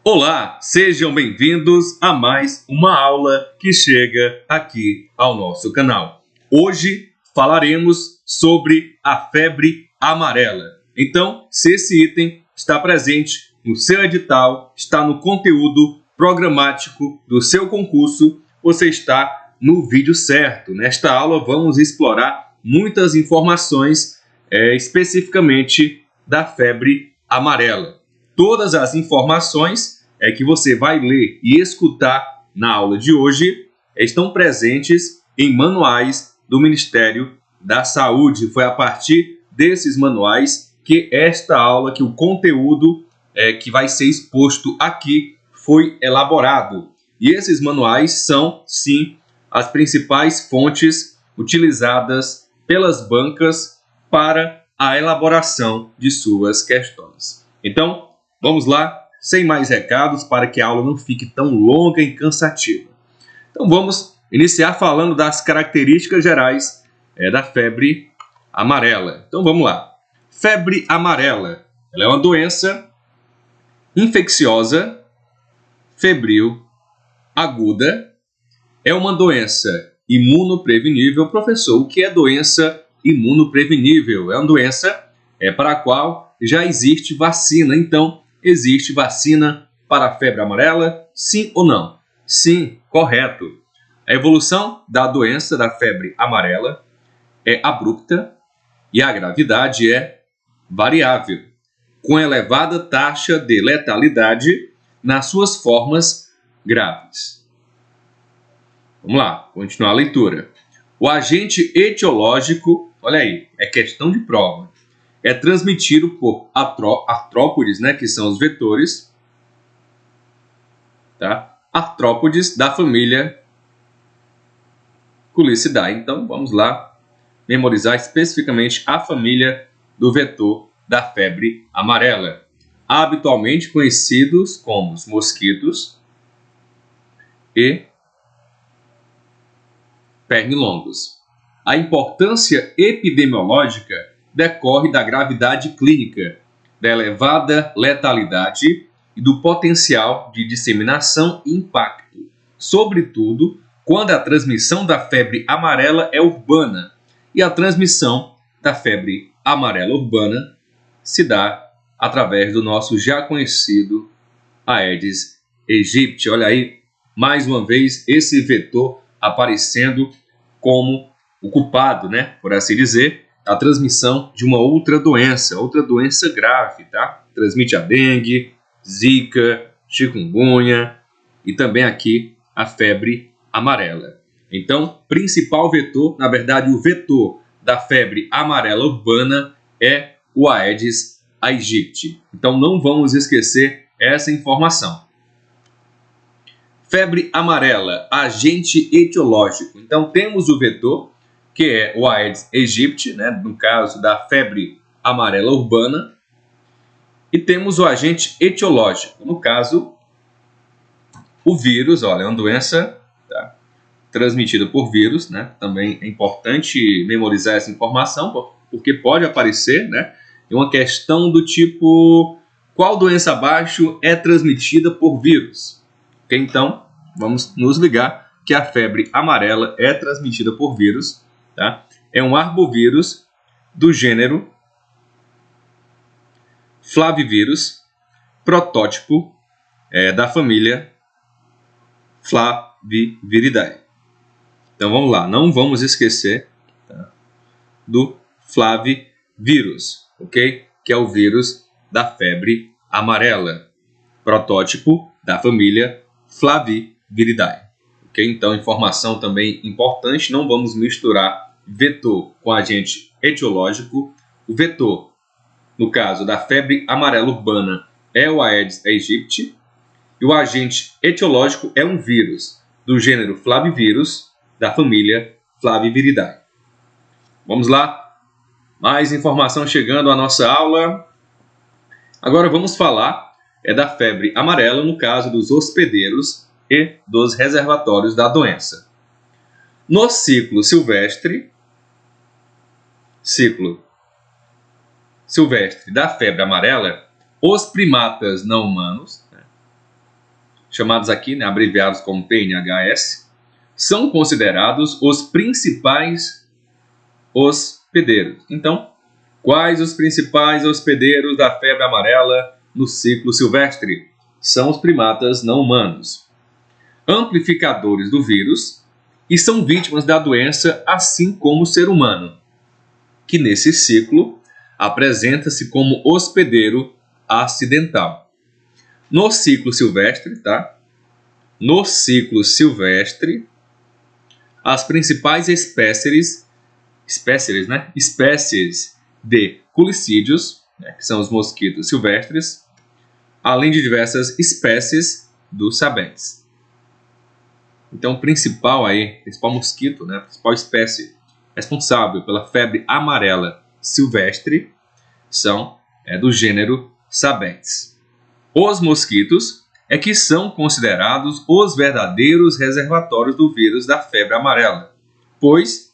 Olá, sejam bem-vindos a mais uma aula que chega aqui ao nosso canal. Hoje falaremos sobre a febre amarela. Então, se esse item está presente no seu edital, está no conteúdo programático do seu concurso, você está no vídeo certo. Nesta aula vamos explorar muitas informações especificamente da febre amarela. Todas as informações que você vai ler e escutar na aula de hoje estão presentes em manuais do Ministério da Saúde. Foi a partir desses manuais que esta aula, que o conteúdo que vai ser exposto aqui foi elaborado. E esses manuais são, sim, as principais fontes utilizadas pelas bancas para a elaboração de suas questões. Então, vamos lá, sem mais recados, para que a aula não fique tão longa e cansativa. Então vamos iniciar falando das características gerais da febre amarela. Então vamos lá. Febre amarela, ela é uma doença infecciosa, febril, aguda, é uma doença imunoprevenível. Professor, o que é doença imunoprevenível? É uma doença para a qual já existe vacina. Então, existe vacina para a febre amarela? Sim ou não? Sim, correto. A evolução da doença da febre amarela é abrupta e a gravidade é variável, com elevada taxa de letalidade nas suas formas graves. Vamos lá, continuar a leitura. O agente etiológico, olha aí, é questão de prova. É transmitido por artrópodes, que são os vetores, tá? Artrópodes da família Culicidae. Então, vamos lá memorizar especificamente a família do vetor da febre amarela, habitualmente conhecidos como os mosquitos e pernilongos. A importância epidemiológica decorre da gravidade clínica, da elevada letalidade e do potencial de disseminação e impacto, sobretudo quando a transmissão da febre amarela é urbana, e a transmissão da febre amarela urbana se dá através do nosso já conhecido Aedes aegypti. Olha aí, mais uma vez, esse vetor aparecendo como o culpado, por assim dizer, a transmissão de uma outra doença grave, tá? Transmite a dengue, zika, chikungunya e também aqui a febre amarela. Então, principal vetor, na verdade, o vetor da febre amarela urbana é o Aedes aegypti. Então, não vamos esquecer essa informação. Febre amarela, agente etiológico. Então, temos o vetor, que é o Aedes aegypti, no caso da febre amarela urbana, e temos o agente etiológico, no caso, o vírus. Olha, é uma doença transmitida por vírus, Também é importante memorizar essa informação, porque pode aparecer, uma questão do tipo, qual doença abaixo é transmitida por vírus? Okay? Então, vamos nos ligar que a febre amarela é transmitida por vírus. Tá? É um arbovírus do gênero Flavivírus, protótipo da família Flaviviridae. Então vamos lá, não vamos esquecer do Flavivírus, ok? Que é o vírus da febre amarela, protótipo da família Flaviviridae. Okay? Então, informação também importante, não vamos misturar vetor com agente etiológico. O vetor, no caso da febre amarela urbana, é o Aedes aegypti, e o agente etiológico é um vírus do gênero Flavivírus, da família Flaviviridae. Vamos lá, mais informação chegando à nossa aula. Agora vamos falar da febre amarela no caso dos hospedeiros e dos reservatórios da doença. No ciclo silvestre da febre amarela, os primatas não humanos chamados aqui, né, abreviados como PNHS, são considerados os principais hospedeiros. Então, quais os principais hospedeiros da febre amarela no ciclo silvestre? São os primatas não humanos, amplificadores do vírus, e são vítimas da doença, assim como o ser humano, que nesse ciclo apresenta-se como hospedeiro acidental. No ciclo silvestre, tá? No ciclo silvestre, as principais espécies de culicídios, né, que são os mosquitos silvestres, além de diversas espécies dos sabetes. Então, o principal mosquito, né, a principal espécie responsável pela febre amarela silvestre são do gênero Sabetes. Os mosquitos que são considerados os verdadeiros reservatórios do vírus da febre amarela, pois,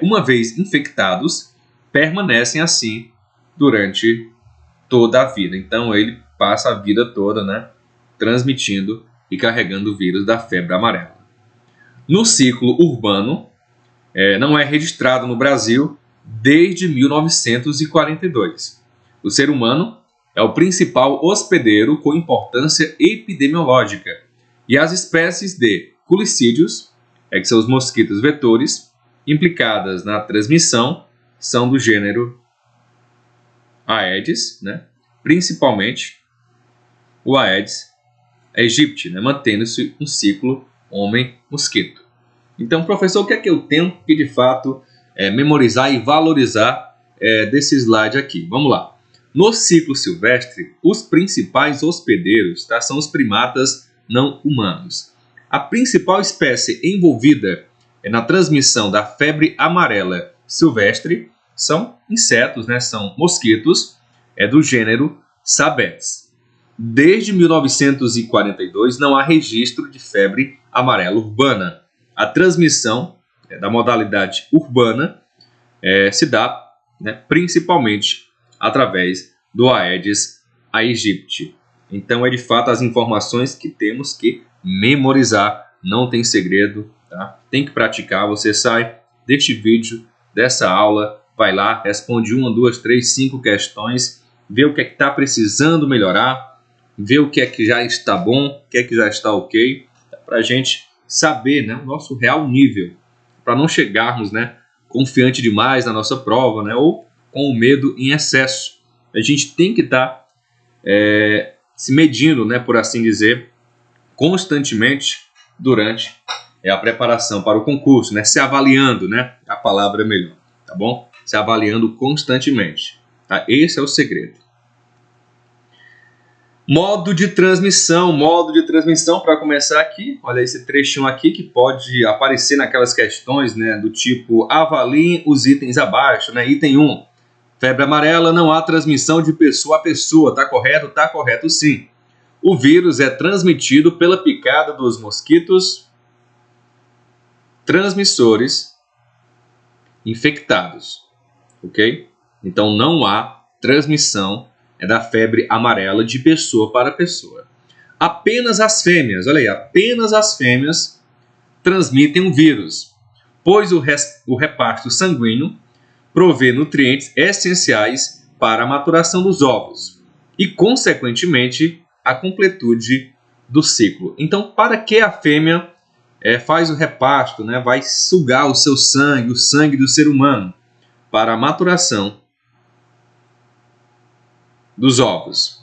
uma vez infectados, permanecem assim durante toda a vida. Então, ele passa a vida toda, né, transmitindo e carregando o vírus da febre amarela. No ciclo urbano, não é registrado no Brasil desde 1942. O ser humano é o principal hospedeiro com importância epidemiológica, e as espécies de culicídios, que são os mosquitos vetores, implicadas na transmissão, são do gênero Aedes, né? Principalmente o Aedes aegypti, né? Mantendo-se um ciclo homem-mosquito. Então, professor, o que é que eu tenho que, de fato, memorizar e valorizar desse slide aqui? Vamos lá. No ciclo silvestre, os principais hospedeiros, tá, são os primatas não humanos. A principal espécie envolvida na transmissão da febre amarela silvestre são insetos, né, são mosquitos do gênero Sabetes. Desde 1942 não há registro de febre amarela urbana. A transmissão da modalidade urbana se dá, né, principalmente através do Aedes aegypti. Então, de fato, as informações que temos que memorizar. Não tem segredo, tá? Tem que praticar. Você sai deste vídeo, dessa aula, vai lá, responde 1, 2, 3, 5 questões, vê o que é que está precisando melhorar, vê o que é que já está bom, o que é que já está ok, para a gente saber, né, o nosso real nível, para não chegarmos, né, confiante demais na nossa prova, né, ou com o medo em excesso. A gente tem que estar se medindo, né, por assim dizer, constantemente durante a preparação para o concurso, né, se avaliando, né, a palavra é melhor, tá bom? Se avaliando constantemente, tá? Esse é o segredo. Modo de transmissão para começar aqui, olha esse trechinho aqui que pode aparecer naquelas questões, né, do tipo, avaliem os itens abaixo, né, item 1, febre amarela, não há transmissão de pessoa a pessoa, tá correto? Tá correto sim. O vírus é transmitido pela picada dos mosquitos transmissores infectados, ok? Então não há transmissão da febre amarela de pessoa para pessoa. Apenas as fêmeas, olha aí, apenas as fêmeas transmitem o vírus, pois o reparto sanguíneo provê nutrientes essenciais para a maturação dos ovos e, consequentemente, a completude do ciclo. Então, para que a fêmea faz o reparto, né, vai sugar o seu sangue, o sangue do ser humano, para a maturação dos ovos.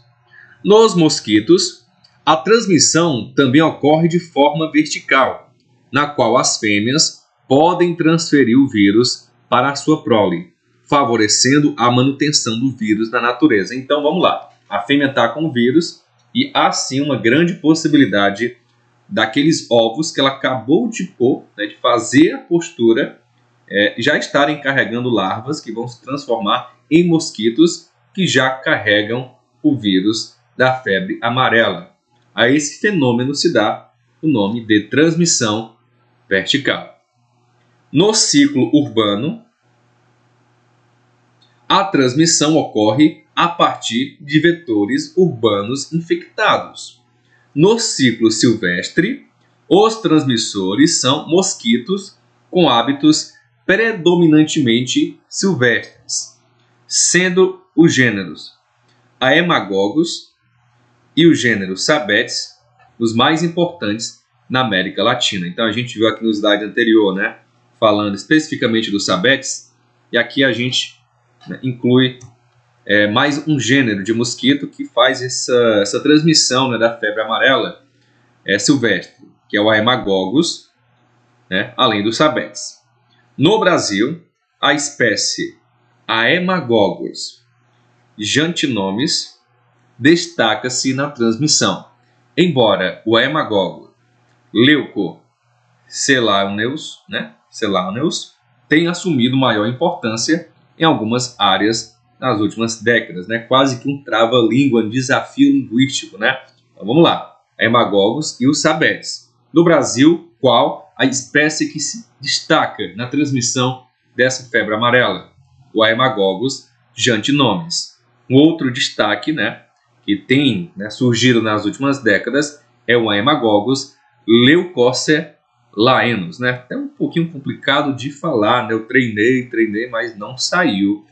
Nos mosquitos, a transmissão também ocorre de forma vertical, na qual as fêmeas podem transferir o vírus para a sua prole, favorecendo a manutenção do vírus na natureza. Então, vamos lá. A fêmea está com o vírus e há sim uma grande possibilidade daqueles ovos que ela acabou de pôr, né, de fazer a postura, já estarem carregando larvas que vão se transformar em mosquitos que já carregam o vírus da febre amarela. A esse fenômeno se dá o nome de transmissão vertical. No ciclo urbano, a transmissão ocorre a partir de vetores urbanos infectados. No ciclo silvestre, os transmissores são mosquitos com hábitos predominantemente silvestres, sendo os gêneros Haemagogos e o gênero Sabetes os mais importantes na América Latina. Então a gente viu aqui no slide anterior, né, falando especificamente do Sabetes, e aqui a gente, né, inclui mais um gênero de mosquito que faz essa transmissão, né, da febre amarela silvestre, que é o Haemagogos, né, além do Sabetes. No Brasil, a espécie Haemagogos jantinomes destaca-se na transmissão, embora o Haemagogo leucocelaneus, né, tenha assumido maior importância em algumas áreas nas últimas décadas, né, quase que um trava-língua, um desafio linguístico, né? Então vamos lá, Haemagogos e os Sabetes. No Brasil, qual a espécie que se destaca na transmissão dessa febre amarela? O Haemagogos jantinomes. Um outro destaque, né, que tem, né, surgido nas últimas décadas é o Haemagogos leucocelaenos, né? Até um pouquinho complicado de falar, né? Eu treinei, mas não saiu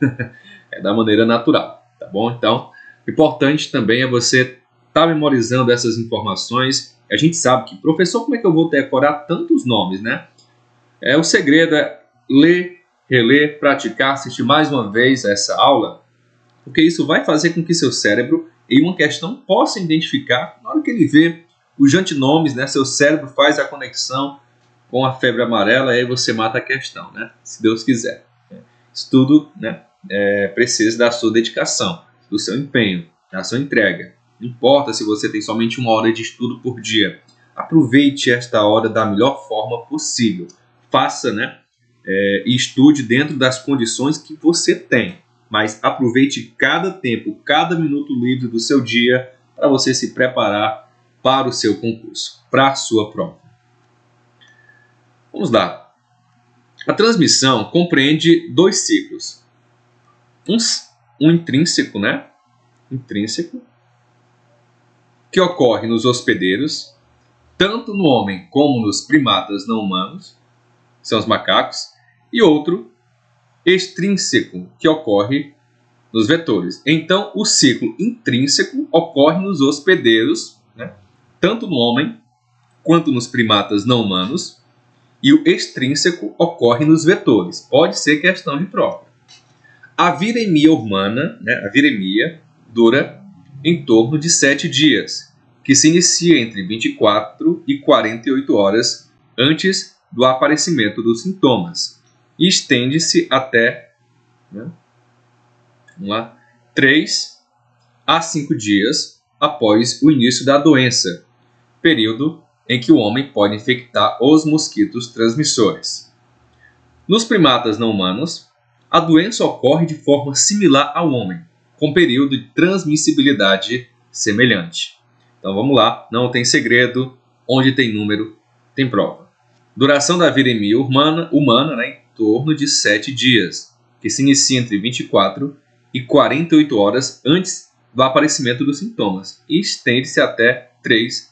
da maneira natural, tá bom? Então, o importante também é você estar memorizando essas informações. A gente sabe que, professor, como é que eu vou decorar tantos nomes, né? O segredo é ler, reler, praticar, assistir mais uma vez essa aula, porque isso vai fazer com que seu cérebro, em uma questão, possa identificar, na hora que ele vê os jantinomes, né, seu cérebro faz a conexão com a febre amarela e aí você mata a questão, né, se Deus quiser. Isso tudo, né, precisa da sua dedicação, do seu empenho, da sua entrega. Não importa se você tem somente 1 hora de estudo por dia. Aproveite esta hora da melhor forma possível. Faça, né, e estude dentro das condições que você tem. Mas aproveite cada tempo, cada minuto livre do seu dia para você se preparar para o seu concurso, para a sua prova. Vamos lá. A transmissão compreende 2 ciclos. Um intrínseco, né? Intrínseco, que ocorre nos hospedeiros, tanto no homem como nos primatas não humanos, são os macacos, e outro extrínseco, que ocorre nos vetores. Então, o ciclo intrínseco ocorre nos hospedeiros, né, tanto no homem quanto nos primatas não humanos, e o extrínseco ocorre nos vetores. Pode ser questão de prova. A viremia humana, né, a viremia, dura em torno de 7 dias, que se inicia entre 24 e 48 horas antes do aparecimento dos sintomas e estende-se até, né, 3 a 5 dias após o início da doença, período em que o homem pode infectar os mosquitos transmissores. Nos primatas não humanos, a doença ocorre de forma similar ao homem, com período de transmissibilidade semelhante. Então vamos lá, não tem segredo, onde tem número, tem prova. Duração da viremia humana, né, em torno de 7 dias, que se inicia entre 24 e 48 horas antes do aparecimento dos sintomas e estende-se até 3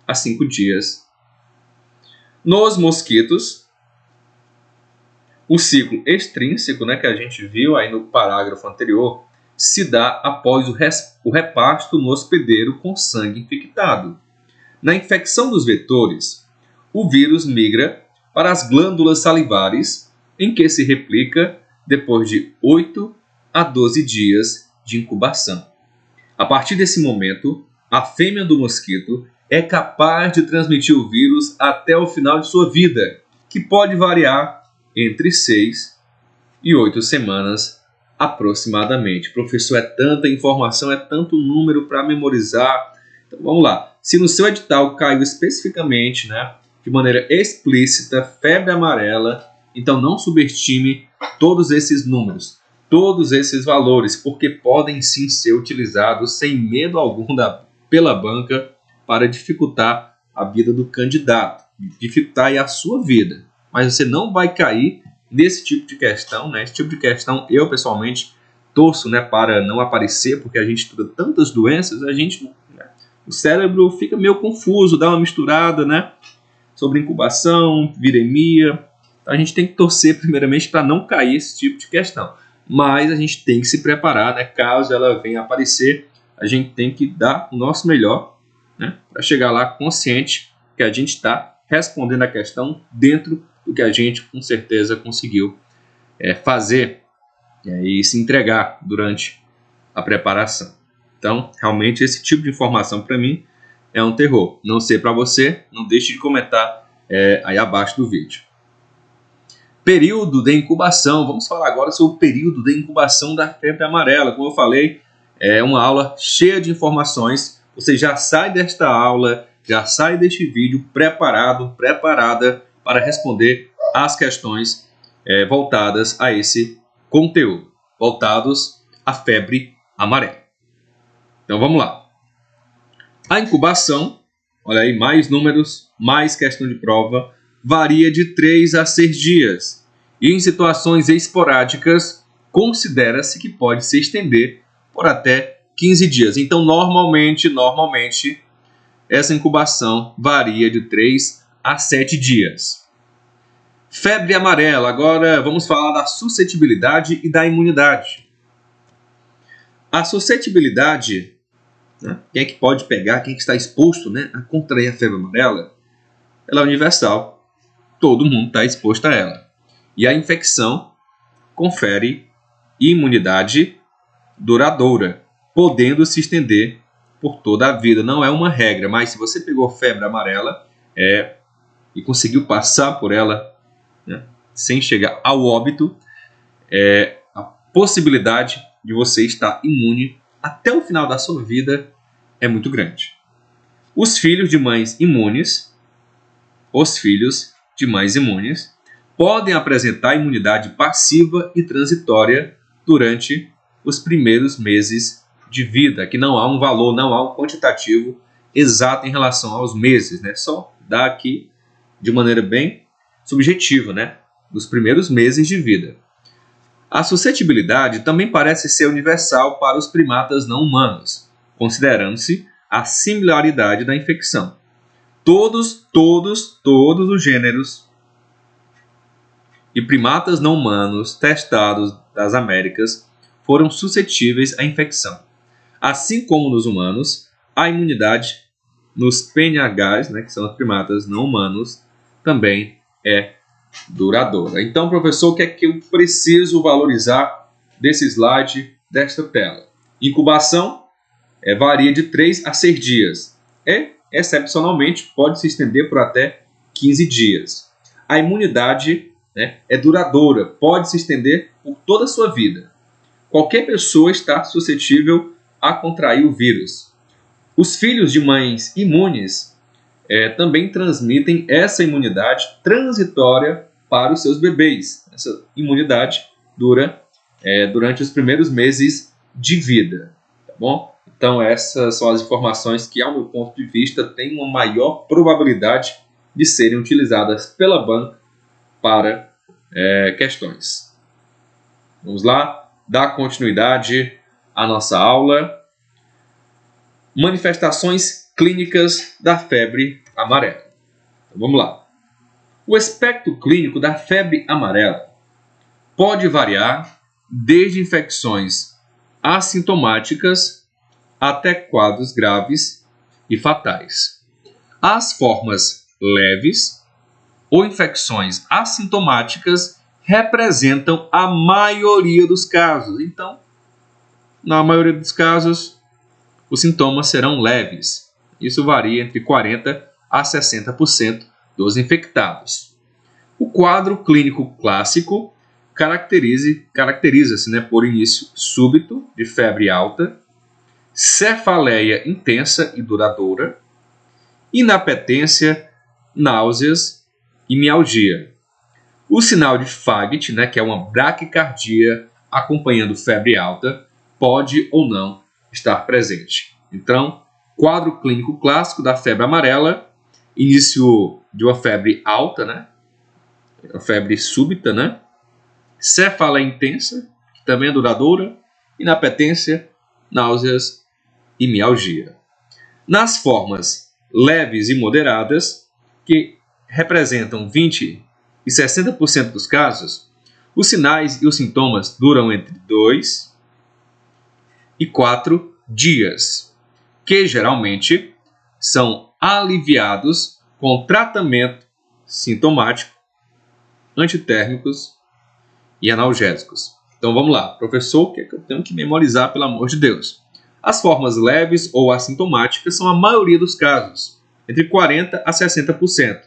a 5 dias. Nos mosquitos, o ciclo extrínseco, né, que a gente viu aí no parágrafo anterior, se dá após o repasto no hospedeiro com sangue infectado. Na infecção dos vetores, o vírus migra para as glândulas salivares, em que se replica depois de 8 a 12 dias de incubação. A partir desse momento, a fêmea do mosquito é capaz de transmitir o vírus até o final de sua vida, que pode variar entre 6 e 8 semanas aproximadamente. Professor, é tanta informação, é tanto número para memorizar. Então vamos lá. Se no seu edital caiu especificamente, né, de maneira explícita, febre amarela, então não subestime todos esses números, todos esses valores, porque podem sim ser utilizados sem medo algum pela banca para dificultar a vida do candidato, dificultar aí a sua vida. Mas você não vai cair nesse tipo de questão, né? Esse tipo de questão eu pessoalmente torço, né, para não aparecer, porque a gente estuda tantas doenças, a gente, né, o cérebro fica meio confuso, dá uma misturada, né? Sobre incubação, viremia. A gente tem que torcer primeiramente para não cair esse tipo de questão. Mas a gente tem que se preparar, né? Caso ela venha aparecer, a gente tem que dar o nosso melhor, né? Para chegar lá consciente que a gente está respondendo a questão dentro do que a gente com certeza conseguiu fazer e se entregar durante a preparação. Então, realmente, esse tipo de informação para mim é um terror. Não sei para você, não deixe de comentar aí abaixo do vídeo. Período de incubação. Vamos falar agora sobre o período de incubação da febre amarela. Como eu falei, é uma aula cheia de informações. Você já sai desta aula, já sai deste vídeo preparado, preparada para responder às questões voltadas a esse conteúdo, voltados à febre amarela. Então vamos lá. A incubação, olha aí, mais números, mais questão de prova, varia de 3 a 6 dias. E em situações esporádicas, considera-se que pode se estender por até 15 dias. Então, normalmente, essa incubação varia de 3 a 7 dias. Febre amarela. Agora vamos falar da suscetibilidade e da imunidade. A suscetibilidade, né, quem é que pode pegar, quem é que está exposto, né, a contrair a febre amarela, ela é universal. Todo mundo está exposto a ela. E a infecção confere imunidade duradoura, podendo se estender por toda a vida. Não é uma regra, mas se você pegou febre amarela e conseguiu passar por ela, né, sem chegar ao óbito, a possibilidade de você estar imune até o final da sua vida é muito grande. Os filhos de mães imunes podem apresentar imunidade passiva e transitória durante os primeiros meses de vida, que não há um valor, não há um quantitativo exato em relação aos meses, né? Só dá aqui de maneira bem subjetiva, né? Dos primeiros meses de vida. A suscetibilidade também parece ser universal para os primatas não humanos, considerando-se a similaridade da infecção. Todos os gêneros e primatas não humanos testados das Américas foram suscetíveis à infecção. Assim como nos humanos, a imunidade nos PNHs, né, que são os primatas não humanos, também é duradoura. Então, professor, o que é que eu preciso valorizar desse slide, desta tela? Incubação varia de 3 a 6 dias. Excepcionalmente, pode se estender por até 15 dias. A imunidade é duradoura, pode se estender por toda a sua vida. Qualquer pessoa está suscetível a contrair o vírus. Os filhos de mães imunes também transmitem essa imunidade transitória para os seus bebês. Essa imunidade dura durante os primeiros meses de vida. Tá bom? Então essas são as informações que, ao meu ponto de vista, têm uma maior probabilidade de serem utilizadas pela banca para questões. Vamos lá, dar continuidade à nossa aula. Manifestações clínicas da febre amarela. Então, vamos lá. O espectro clínico da febre amarela pode variar desde infecções assintomáticas até quadros graves e fatais. As formas leves ou infecções assintomáticas representam a maioria dos casos. Então, na maioria dos casos, os sintomas serão leves. Isso varia entre 40% a 60% dos infectados. O quadro clínico clássico caracteriza-se por início súbito de febre alta, cefaleia intensa e duradoura, inapetência, náuseas e mialgia. O sinal de Faggt, que é uma braquicardia acompanhando febre alta, pode ou não estar presente. Então, quadro clínico clássico da febre amarela, início de uma febre alta, a febre súbita, cefaleia intensa, que também é duradoura, inapetência, náuseas e mialgia. Nas formas leves e moderadas, que representam 20 e 60% dos casos, os sinais e os sintomas duram entre 2 e 4 dias, que geralmente são aliviados com tratamento sintomático, antitérmicos e analgésicos. Então vamos lá, professor, o que é que eu tenho que memorizar, pelo amor de Deus? As formas leves ou assintomáticas são a maioria dos casos, entre 40% a 60%.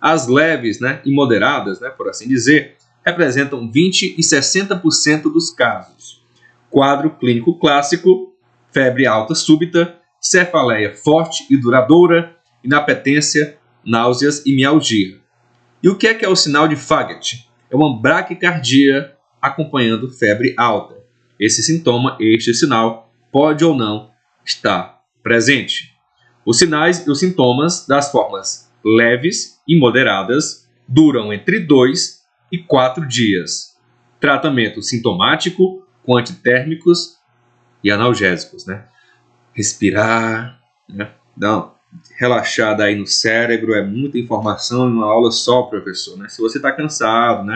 As leves, e moderadas, por assim dizer, representam 20% e 60% dos casos. Quadro clínico clássico: febre alta súbita, cefaleia forte e duradoura, inapetência, náuseas e mialgia. E o que é o sinal de Faget? É uma braquicardia acompanhando febre alta. Esse sinal pode ou não estar presente. Os sinais e os sintomas das formas leves e moderadas duram entre 2 e 4 dias. Tratamento sintomático com antitérmicos e analgésicos. Respirar, dar uma relaxada aí no cérebro, é muita informação em uma aula só, professor. Se você está cansado,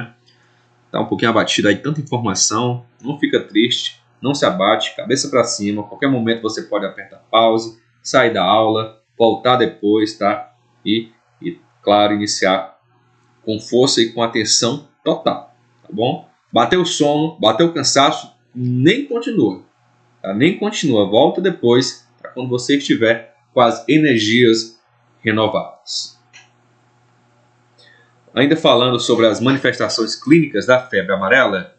está um pouquinho abatido aí, tanta informação, não fica triste, não se abate, cabeça para cima. A qualquer momento você pode apertar pause, sair da aula, voltar depois, tá? E claro, iniciar com força e com atenção total, tá bom? Bateu o sono, bateu o cansaço, nem continua, tá? Nem continua, volta depois, para quando você estiver com as energias renovadas. Ainda falando sobre as manifestações clínicas da febre amarela,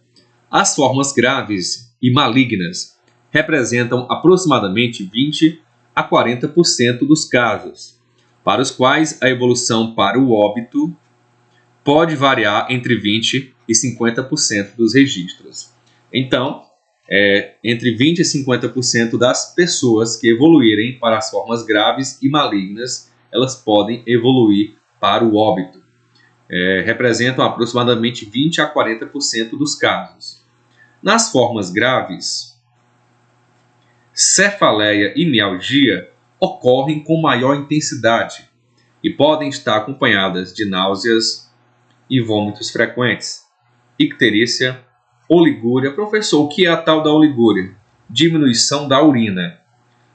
as formas graves e malignas representam aproximadamente 20 a 40% dos casos, para os quais a evolução para o óbito pode variar entre 20 e 50% dos registros. Então, entre 20 e 50% das pessoas que evoluírem para as formas graves e malignas, elas podem evoluir para o óbito. Representam aproximadamente 20 a 40% dos casos. Nas formas graves, cefaleia e mialgia ocorrem com maior intensidade e podem estar acompanhadas de náuseas e vômitos frequentes, icterícia, oligúria. Professor, o que é a tal da oligúria? Diminuição da urina,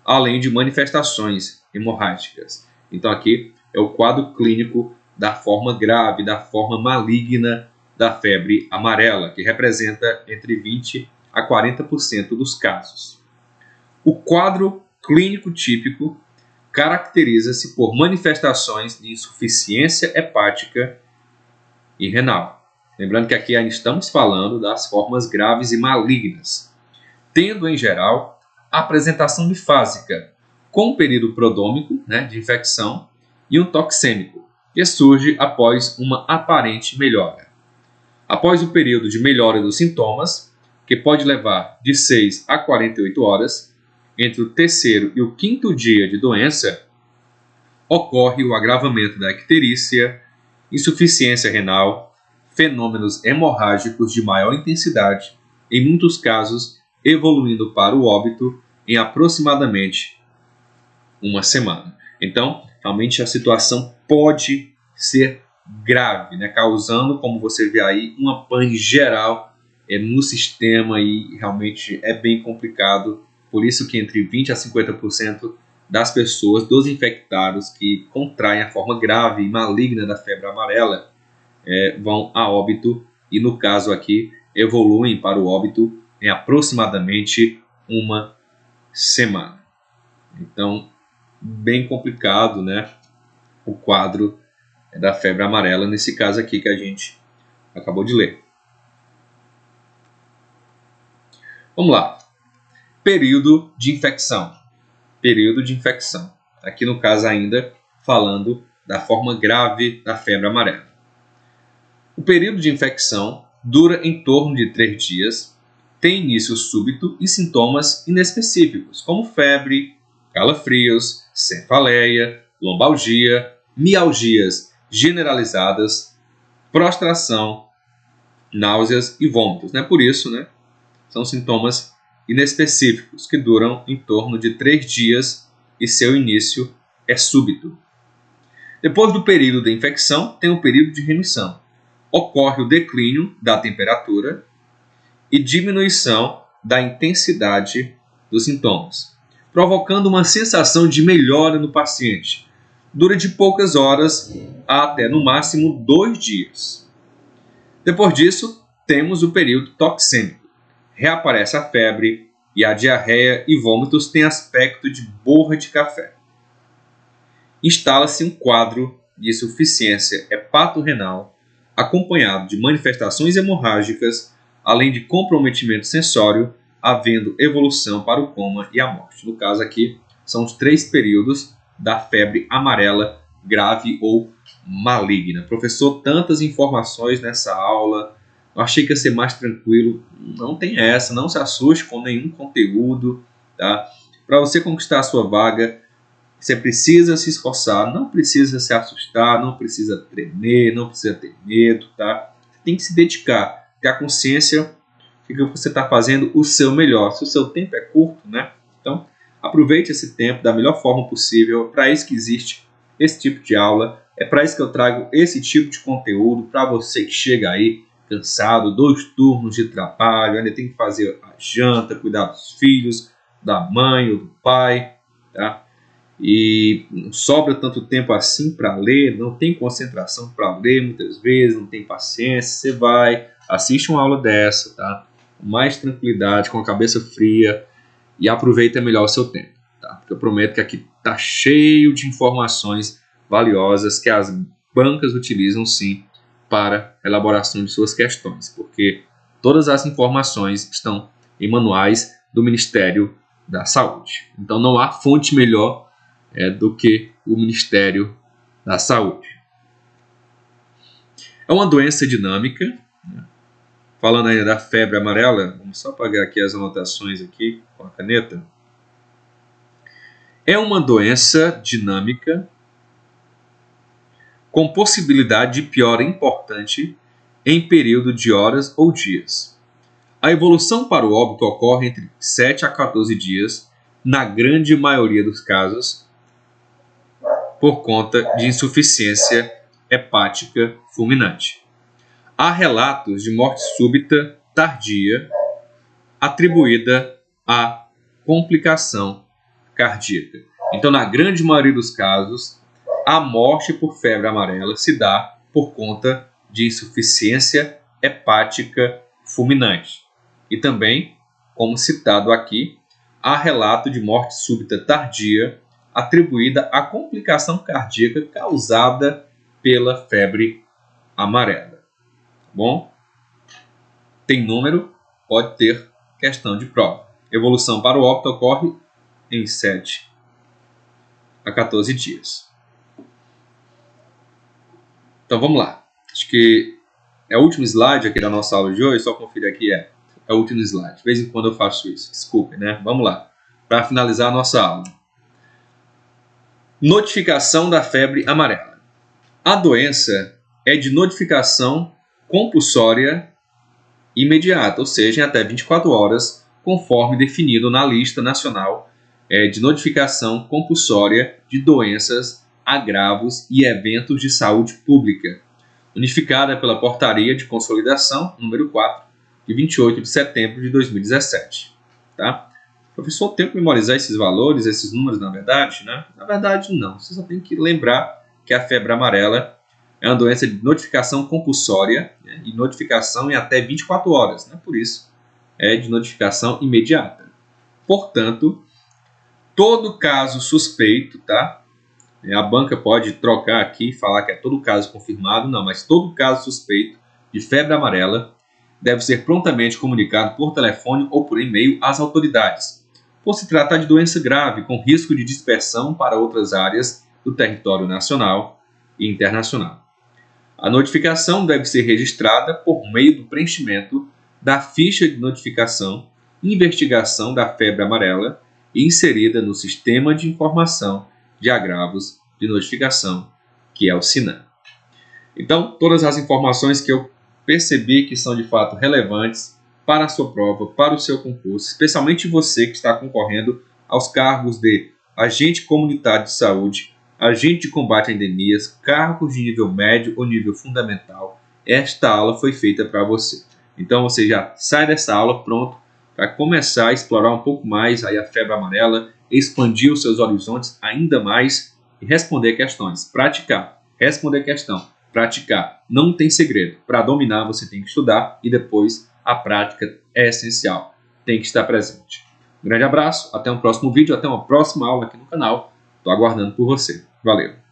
além de manifestações hemorrágicas. Então aqui é o quadro clínico da forma grave, da forma maligna da febre amarela, que representa entre 20 a 40% dos casos. O quadro clínico típico caracteriza-se por manifestações de insuficiência hepática e renal. Lembrando que aqui ainda estamos falando das formas graves e malignas, tendo em geral a apresentação bifásica, com um período prodômico, de infecção, e um toxêmico, que surge após uma aparente melhora. Após o período de melhora dos sintomas, que pode levar de 6 a 48 horas, entre o terceiro e o quinto dia de doença, ocorre o agravamento da icterícia, insuficiência renal, fenômenos hemorrágicos de maior intensidade, em muitos casos evoluindo para o óbito em aproximadamente uma semana. Então, realmente a situação pode ser grave, causando, como você vê aí, uma pane geral no sistema, e realmente é bem complicado. Por isso que entre 20 a 50% das pessoas, dos infectados que contraem a forma grave e maligna da febre amarela, vão a óbito, e no caso aqui evoluem para o óbito em aproximadamente uma semana. Então, bem complicado, o quadro da febre amarela, nesse caso aqui que a gente acabou de ler. Vamos lá. Período de infecção. Período de infecção. Aqui no caso ainda falando da forma grave da febre amarela. O período de infecção dura em torno de 3 dias, tem início súbito e sintomas inespecíficos, como febre, calafrios, cefaleia, lombalgia, mialgias generalizadas, prostração, náuseas e vômitos. Por isso, são sintomas inespecíficos que duram em torno de 3 dias e seu início é súbito. Depois do período de infecção, tem o período de remissão. Ocorre o declínio da temperatura e diminuição da intensidade dos sintomas, provocando uma sensação de melhora no paciente. Dura de poucas horas a até no máximo 2 dias. Depois disso, temos o período toxêmico. Reaparece a febre e a diarreia e vômitos têm aspecto de borra de café. Instala-se um quadro de insuficiência hepatorrenal, acompanhado de manifestações hemorrágicas, além de comprometimento sensório, havendo evolução para o coma e a morte. No caso aqui, são os 3 períodos da febre amarela grave ou maligna. Professor, tantas informações nessa aula, eu achei que ia ser mais tranquilo. Não tem essa, não se assuste com nenhum conteúdo, tá? Para você conquistar a sua vaga, você precisa se esforçar, não precisa se assustar, não precisa tremer, não precisa ter medo, tá? Você tem que se dedicar, ter a consciência de que você está fazendo o seu melhor. Se o seu tempo é curto, né? Então, aproveite esse tempo da melhor forma possível. Para isso que existe esse tipo de aula, é para isso que eu trago esse tipo de conteúdo para você que chega aí cansado, 2 turnos de trabalho, ainda tem que fazer a janta, cuidar dos filhos, da mãe ou do pai, tá? E não sobra tanto tempo assim para ler, não tem concentração para ler muitas vezes, não tem paciência. Você vai, assiste uma aula dessa, tá? Com mais tranquilidade, com a cabeça fria e aproveita melhor o seu tempo, tá? Porque eu prometo que aqui tá cheio de informações valiosas que as bancas utilizam sim para elaboração de suas questões, porque todas as informações estão em manuais do Ministério da Saúde. Então não há fonte melhor do que o Ministério da Saúde. É uma doença dinâmica, né? Falando ainda da febre amarela, vamos só apagar aqui as anotações aqui com a caneta. É uma doença dinâmica com possibilidade de piora importante em período de horas ou dias. A evolução para o óbito ocorre entre 7 a 14 dias, na grande maioria dos casos, por conta de insuficiência hepática fulminante. Há relatos de morte súbita tardia atribuída à complicação cardíaca. Então, na grande maioria dos casos, a morte por febre amarela se dá por conta de insuficiência hepática fulminante. E também, como citado aqui, há relato de morte súbita tardia atribuída à complicação cardíaca causada pela febre amarela. Bom, tem número, pode ter questão de prova. Evolução para o óbito ocorre em 7 a 14 dias. Então vamos lá. Acho que é o último slide aqui da nossa aula de hoje. Só conferir aqui, é o último slide. De vez em quando eu faço isso. Desculpe, né? Vamos lá. Para finalizar a nossa aula. Notificação da febre amarela. A doença é de notificação compulsória imediata, ou seja, em até 24 horas, conforme definido na Lista Nacional de Notificação Compulsória de Doenças, Agravos e Eventos de Saúde Pública, unificada pela Portaria de Consolidação número 4, de 28 de setembro de 2017. Tá? Professor, tem que memorizar esses valores, esses números, na verdade? Né? Na verdade, não. Você só tem que lembrar que a febre amarela é uma doença de notificação compulsória, né, e notificação em até 24 horas. Né? Por isso, é de notificação imediata. Portanto, todo caso suspeito, tá? A banca pode trocar aqui e falar que é todo caso confirmado. Não, mas todo caso suspeito de febre amarela deve ser prontamente comunicado por telefone ou por e-mail às autoridades, por se tratar de doença grave com risco de dispersão para outras áreas do território nacional e internacional. A notificação deve ser registrada por meio do preenchimento da ficha de notificação e investigação da febre amarela e inserida no Sistema de Informação de Agravos de Notificação, que é o SINAM. Então, todas as informações que eu percebi que são de fato relevantes para a sua prova, para o seu concurso, especialmente você que está concorrendo aos cargos de agente comunitário de saúde, agente de combate a endemias, cargos de nível médio ou nível fundamental. Esta aula foi feita para você. Então você já sai dessa aula pronto para começar a explorar um pouco mais aí a febre amarela, expandir os seus horizontes ainda mais e responder questões. Praticar, responder questão, praticar. Não tem segredo. Para dominar você tem que estudar e depois a prática é essencial. Tem que estar presente. Um grande abraço, até um próximo vídeo, até uma próxima aula aqui no canal. Estou aguardando por você. Valeu!